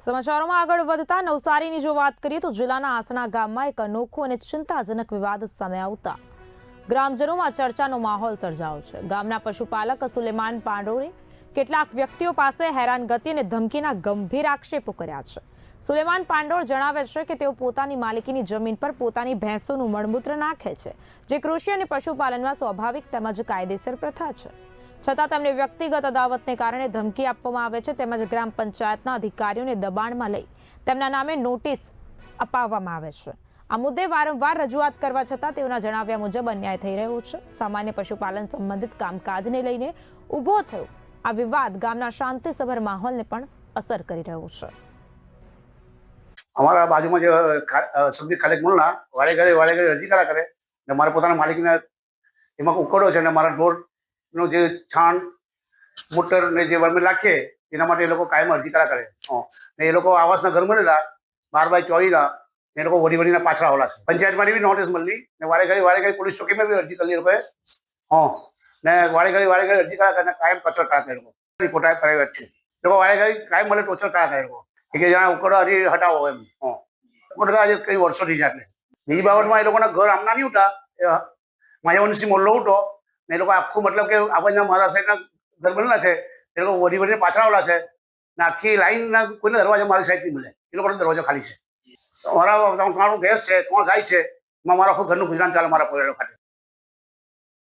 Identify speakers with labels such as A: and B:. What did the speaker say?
A: સમાચારોમાં આગળ વધતા નવસારીની જો વાત કરીએ તો જિલ્લાના આસણા ગામમાં એક અનોખો અને ચિંતાજનક વિવાદ સામે આવતા ગ્રામજનોમાં ચર્ચાનો માહોલ સર્જાયો છે। ગામના પશુપાલક સુલેમાન પાંડોરે કેટલાક વ્યક્તિઓ પાસે હેરાનગતિ અને ધમકીના ગંભીર આક્ષેપો કર્યા છે। સુલેમાન પાંડોર જણાવે છે કે તેઓ પોતાની માલિકીની જમીન પર પોતાની ભેંસોનું મળમૂત્ર નાખે છે, જે કૃષિ અને પશુપાલનમાં સ્વાભાવિક તેમજ કાયદેસર પ્રથા છે। છતાં તેમને વ્યક્તિગત અદાવતને કારણે ધમકી આપવામાં આવે છે, તેમજ ગ્રામ પંચાયતના અધિકારીઓને દબાણમાં લઈ તેમના નામે નોટિસ અપાવવામાં આવે છે। આ મુદ્દે વારંવાર રજૂઆત કરવા છતાં તેઓના જણાવ્યા મુજબ અન્યાય થઈ રહ્યો છે। સામાન્ય પશુપાલન સંબંધિત કામકાજને લઈને ઊભો થયો આ વિવાદ ગામના શાંતિસભર માહોલને પણ અસર કરી રહ્યો છે।
B: અમારા બાજુમાં જે સબ્જી ખાલેક મોલના વારે ઘરે અરજી કર્યા કરે ને મારા પોતાના માલિકને એમાં ઉકળો છે ને મારા ઢોરનો જે છાણ મોટર ને જે વર્મી નાખીએ એના માટે એ લોકો કાયમ અરજી કર્યા કરે ને એ લોકો આવાસના ઘર મળેલા 12x24 એ લોકો વડીના પાછળ આવેલા છે। પંચાયતમાં બી નોટિસ મળી ને વારે ઘડી પોલીસ ચોકીમાં બી અરજી કરી લોકોએ ને વારે ઘડી અરજી કર્યા કરે કાયમ કચરો કર્યા કરે લોકો રિપોર્ટ પ્રાઇવેટ છે લોકો વારે ઘડી કાયમ મળે ટોચર કર્યા કરે લોકો કે જ્યાં ઉકળો હજી હટાવો એમ ઉકળતા આજે કઈ વર્ષોથી છે। બીજી બાબતમાં એ લોકોના ઘર આમના નહીં ઉઠા માયાવંશી મોલ્લો ઉઠો ને એ લોકો આખું મતલબ કે આપણે મારા સાઈડના ઘર બનેલા છે એ લોકો વડીને પાછળ આવેલા છે ને આખી લાઈનના કોઈને દરવાજા મારી સાઈડથી મળે એ લોકોનો દરવાજો ખાલી છે। મારા ગેસ છે 3 ગાય છે એમાં મારા આખું ઘરનું ગુજરાન ચાલે મારા પરિવાર ખાતે।